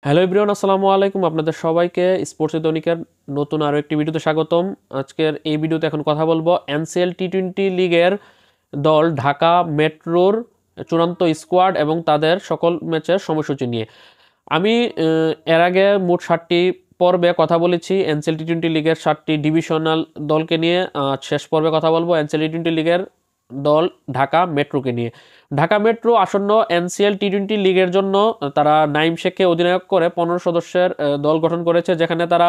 Hello everyone, আসসালামু আলাইকুম। আপনাদের সবাইকে স্পোর্টস দৈনিকের নতুন আরও একটি ভিডিওতে স্বাগতম। আজকের এই ভিডিওতে এখন কথা বলবো এনসিএল টি-20 লিগের দল ঢাকা মেট্রোর চূড়ান্ত স্কোয়াড এবং তাদের সকল ম্যাচের সময়সূচি নিয়ে। আমি এর আগে মোট 7টি পর্বে কথা বলেছি এনসিএল টি-20 লিগের 7টি ডিভিশনাল দলকে নিয়ে। শেষ পর্বে কথা বলবো এনসিএল টি-20 লিগের দল ঢাকা মেট্রোকে নিয়ে। ঢাকা মেট্রো আসন্ন এনসিএল টি-20 লিগের জন্য তারা নাইম শেখকে অধিনায়ক করে 15 সদস্যের দল গঠন করেছে, যেখানে তারা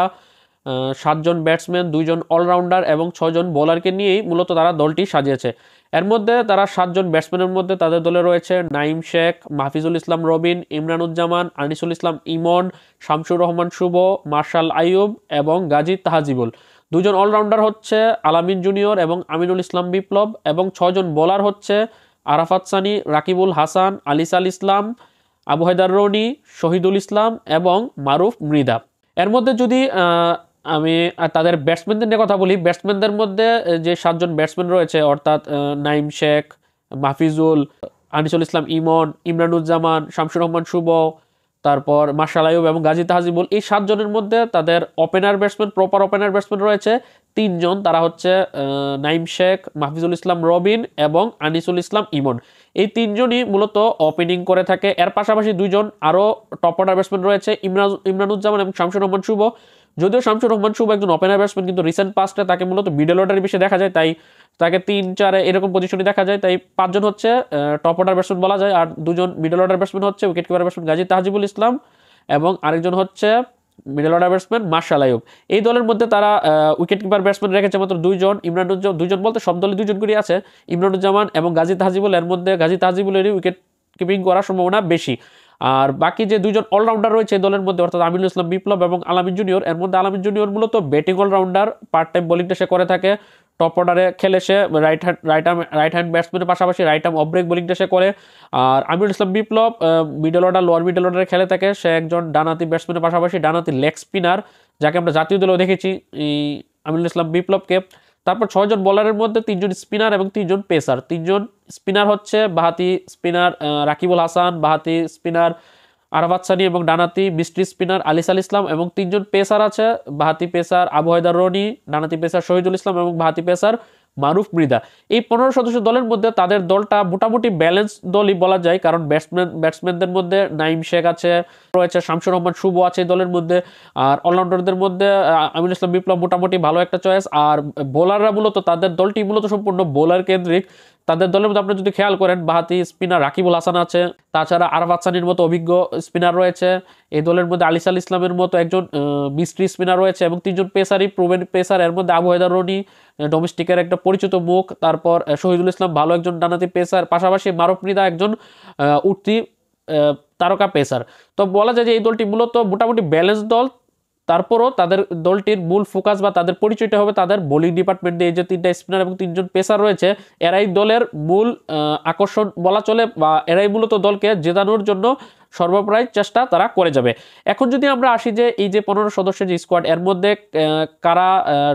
7জন ব্যাটসম্যান, 2জন অলরাউন্ডার এবং 6জন বোলারকে নিয়েই মূলত তারা দলটি সাজিয়েছে। এর মধ্যে তারা 7জন ব্যাটসম্যানের মধ্যে তাদের দলে রয়েছে নাইম শেখ, মাহফিজুল ইসলাম রবিন, ইমরানুজ্জামান, আনিসুল ইসলাম ইমন, শামসুর রহমান শুভ, মার্শাল আইয়ুব এবং গাজী তাহাজিবুল। 2জন অলরাউন্ডার হচ্ছে আলামিন জুনিয়র এবং আমিনুল ইসলাম বিপ্লব, এবং 6জন বোলার হচ্ছে আরাফাত সানি, রাকিবুল হাসান, আলিসাল ইসলাম, আবু হায়দার রনি, শহীদুল ইসলাম এবং মারুফ মৃধা। এর মধ্যে যদি আমি তাদের ব্যাটসম্যানদের নিয়ে কথা বলি, ব্যাটসম্যানদের মধ্যে যে 7জন ব্যাটসম্যান রয়েছে অর্থাৎ নাইম শেখ, মাহফিজুল, আনিসুল ইসলাম ইমন, ইমরানুজ্জামান, শামসুর রহমান শুভ, তারপর মার্শাল আইয়ুব এবং গাজী তাহাজিবুল, এই 7জনের মধ্যে তাদের opener batsman, proper opener batsman রয়েছে 3জন। তারা হচ্ছে নাইম শেখ, মাহফিজুল ইসলাম রবিন এবং আনিসুল ইসলাম ইমন। এই 3জনই মূলত ওপেনিং করে থাকে। এর পাশাপাশি 2জন আরও টপ অর্ডার ব্যাটসম্যান রয়েছে ইমরানুজ্জামান এবং শামসুর রহমান শুভ। যদিও শামসুর রহমান শুভ একজন ওপেনার ব্যাটসম্যান, কিন্তু রিসেন্ট পাস্টে তাকে মূলত মিডল অর্ডারে বেশি দেখা যায়, তাই তাকে 3-4 এরকম পজিশনে দেখা যায়। তাই 5জন হচ্ছে টপ অর্ডার ব্যাটসম্যান বলা যায়, আর 2জন মিডল অর্ডার ব্যাটসম্যান হচ্ছে wicket keeper batsman Gazi Tahajibul Islam এবং আরেকজন হচ্ছে middle order batsman Marshall Ayub. এই দলের মধ্যে তারা উইকেট কিপার ব্যাটসম্যান রেখেছে মাত্র 2জন। ইমরানুজ্জামান, 2জন বলতে সব দলে 2জন করে আছে, ইমরানুজ্জামান এবং গাজী তাহাজিবুল। এর মধ্যে গাজী তাহাজিবুলেরই উইকেট কিপিং করার সম্ভাবনা বেশি। আর বাকি যে 2জন অলরাউন্ডার রয়েছে এই দলের মধ্যে অর্থাৎ আমিনুল ইসলাম বিপ্লব এবং আলামিন জুনিয়র, এর মধ্যে আলামিন জুনিয়র মূলত ব্যাটিং অলরাউন্ডার, পার্ট টাইম বোলিংটা সে করে থাকে। টপ অর্ডারে খেলে সে রাইট হ্যান্ড ব্যাটসম্যানের পাশাপাশি রাইট আর্ম অফ ব্রেক বোলিংটা সে করে। আর আমিনুল ইসলাম বিপ্লব মিডল অর্ডার, লোয়ার মিডল অর্ডারে খেলে থাকে। সে একজন ডানাতি ব্যাটসম্যানের পাশাপাশি ডানাতি লেগ স্পিনার, যাকে আমরা জাতীয় দলেও দেখেছি এই আমিনুল ইসলাম বিপ্লবকে। তারপর 6জন বোলারের মধ্যে 3জন স্পিনার এবং 3জন পেসার। 3জন স্পিনার হচ্ছে বাহাতি স্পিনার রাকিবুল হাসান, বাহাতি স্পিনার আরাফাত সানি এবং ডানাতি মিস্ট্রি স্পিনার আলিসাল ইসলাম, এবং 3জন পেসার আছে বাহাতি পেসার আবু হায়দার রনি, ডানাতি পেসার শহীদুল ইসলাম এবং বাহাতি পেসার মারুফ মৃধা। এই 15 সদস্য দলের মধ্যে তাদের দলটা মোটামুটি ব্যালেন্স দলই বলা যায়, কারণ ব্যাটসম্যানদের মধ্যে নাইম শেখ আছে, রয়েছে শামসুর রহমান শুভ আছে দলের মধ্যে, আর অলরাউন্ডারদের মধ্যে আমিনুল ইসলাম বিপ্লব মোটামুটি ভালো একটা চয়েস। আর বোলাররা মূলত তাদের দলটি মূলত সম্পূর্ণ বোলার কেন্দ্রিক। তাদের দলের মধ্যে আপনি যদি খেয়াল করেন বাহাতি স্পিনার রাকিবুল হাসান আছে, তাছাড়া আরাফাত সানির মতো অভিজ্ঞ স্পিনার রয়েছে এই দলের মধ্যে, আলিসাল ইসলামের মতো একজন মিস্ট্রি স্পিনার রয়েছে, এবং 3জন পেসারই প্রুভেন পেসার। এর মধ্যে আবু হায়দার রনি ডোমেস্টিকের একটা পরিচিত মুখ, তারপর শহীদুল ইসলাম ভালো একজন ডানাতি পেসার, পাশাপাশি মারুফ মৃধা একজন উঠতি তারকা পেসার। তো বলা যায় যে এই দলটি মূলত মোটামুটি ব্যালেন্স দল। তারপরও তাদের দলটির মূল ফোকাস বা তাদের পরিচয়টা হবে তাদের বোলিং ডিপার্টমেন্টে। এই যে 3টা স্পিনার এবং 3জন পেসার রয়েছে, এরাই দলের মূল আকর্ষণ বলা চলে, বা এরাই মূলত দলকে জেতানোর জন্য সর্বপ্রায় চেষ্টা তারা করে যাবে। এখন যদি আমরা আসি যে এই যে 15 সদস্যের যে স্কোয়াড, এর মধ্যে কারা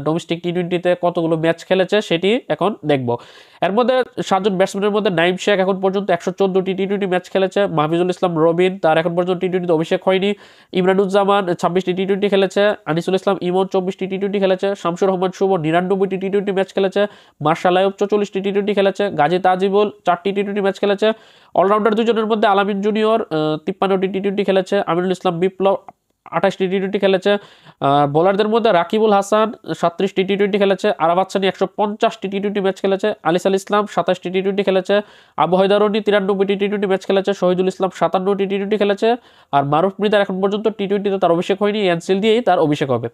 ডোমেস্টিক টি-20তে কতগুলো ম্যাচ খেলেছে সেটি এখন দেখব। এর মধ্যে 7জন ব্যাটসম্যানের মধ্যে নাইম শেখ এখন পর্যন্ত 114টি টি-20 ম্যাচ খেলেছে, মাহফিজুল ইসলাম রবিন তার এখন পর্যন্ত টি-20তে অভিষেক হয়নি, ইমরানুজ্জামান 26টি টি-20 খেলেছে, আনিসুল ইসলাম ইমন 24টি টি-20 খেলেছে, শামসুর রহমান শুভ 99টি টি-20 ম্যাচ খেলেছে, মার্শাল আইয়ুব 44টি টি-20 খেলেছে, গাজী তাজিবুল 4টি টি-20 ম্যাচ খেলেছে। অলরাউন্ডার 2জনের মধ্যে আলামিন জুনিয়র 53টি টি-20 খেলেছে, আমিনুল ইসলাম বিপ্লব 28টি টি-20 খেলেছে। বোলারদের মধ্যে রাকিবুল হাসান 37টি টি-20 খেলেছে, আরাফাত সানি 150টি টি-20 ম্যাচ খেলেছে, আলিসাল ইসলাম 27টি টি-20 খেলেছে, আবু হায়দার রনি 93টি টি-20 ম্যাচ খেলেছে, শহীদুল ইসলাম 57টি টি-20 খেলেছে। আর মারুফ মৃধার এখন পর্যন্ত টি-20তে তার অভিষেক হয়নি, এনসিএল দিয়েই তার অভিষেক হবে।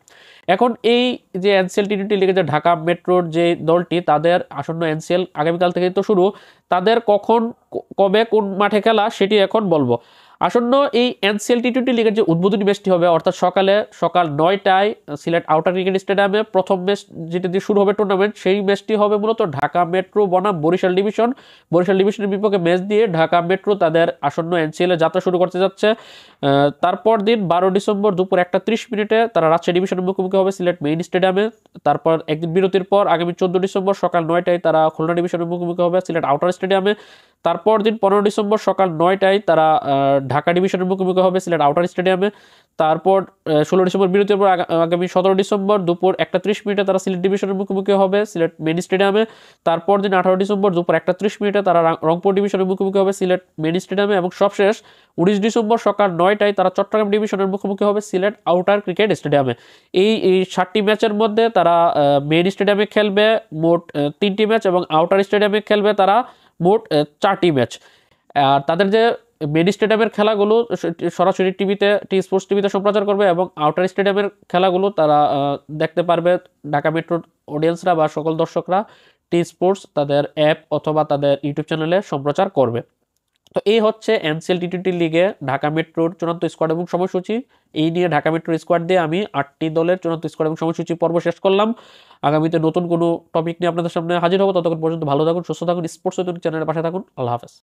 এখন এই যে এনসিএল টি-20 লিগে যে ঢাকা মেট্রোর যে দলটি, তাদের আসন্ন এনসিএল আগামীকাল থেকেই তো শুরু। তাদের কখন কবে কোন মাঠে খেলা সেটি এখন বলবো। আসন্ন এই এনসিএল টি-20 লিগের যে উদ্বোধনী ম্যাচটি হবে অর্থাৎ সকাল 9টায় সিলেট আউটার ক্রিকেট স্টেডিয়ামে প্রথম ম্যাচ যেটা দিয়ে শুরু হবে টুর্নামেন্ট, সেই ম্যাচটি হবে মূলত ঢাকা মেট্রো বনাম বরিশাল ডিভিশন। বরিশাল ডিভিশনের বিপক্ষে ম্যাচ দিয়ে ঢাকা মেট্রো তাদের আসন্ন এনসিএল এ যাত্রা শুরু করতে যাচ্ছে। তারপর দিন 12 ডিসেম্বর দুপুর 1:30 তারা রাজশাহী ডিভিশনের মুখোমুখি হবে সিলেট মেইন স্টেডিয়ামে। তারপর একদিন বিরতির পর আগামী 14 ডিসেম্বর সকাল 9টায় তারা খুলনা ডিভিশনের মুখোমুখি হবে সিলেট আউটার স্টেডিয়ামে। তারপর দিন 15 ডিসেম্বর সকাল 9টায় তারা ঢাকা ডিভিশনের মুখোমুখি হবে সিলেট আউটার স্টেডিয়ামে। তারপর 16 ডিসেম্বর বিরতির পর আগামী 17 ডিসেম্বর দুপুর 1:30 তারা সিলেট ডিভিশনের মুখোমুখি হবে সিলেট মেইন স্টেডিয়ামে। তারপর দিন 18 ডিসেম্বর দুপুর 1:30 তারা রংপুর ডিভিশনের মুখোমুখি হবে সিলেট মেইন স্টেডিয়ামে। এবং সবশেষ 19 ডিসেম্বর সকাল 9টায় তারা চট্টগ্রাম ডিভিশনের মুখোমুখি হবে সিলেট আউটার ক্রিকেট স্টেডিয়ামে। এই 7টি ম্যাচের মধ্যে তারা মেইন স্টেডিয়ামে খেলবে মোট 3টি ম্যাচ এবং আউটার স্টেডিয়ামে খেলবে তারা মোট 4টি ম্যাচ। আর তাদের যে মেইন স্টেডিয়ামের খেলাগুলো সরাসরি টি স্পোর্টস টিভিতে সম্প্রচার করবে এবং আউটার স্টেডিয়ামের খেলাগুলো তারা দেখতে পারবে ঢাকা মেট্রোর অডিয়েন্সরা বা সকল দর্শকরা টি স্পোর্টস তাদের অ্যাপ অথবা তাদের ইউটিউব চ্যানেলে সম্প্রচার করবে। তো এই হচ্ছে এনসিএল টি20 লিগে ঢাকা মেট্রোর চূড়ান্ত স্কোয়াড এবং সময়সূচি। এই নিয়ে ঢাকা মেট্রোর স্কোয়াড দিয়ে আমি 8টি দলের চূড়ান্ত স্কোয়াড এবং সময়সূচি পর্ব শেষ করলাম। আগামীতে নতুন কোনো টপিক নিয়ে আপনাদের সামনে হাজির হবো। ততক্ষণ পর্যন্ত ভালো থাকুন, সুস্থ থাকুন, স্পোর্টস চ্যানেলের পাশে থাকুন। আল্লাহ হাফেজ।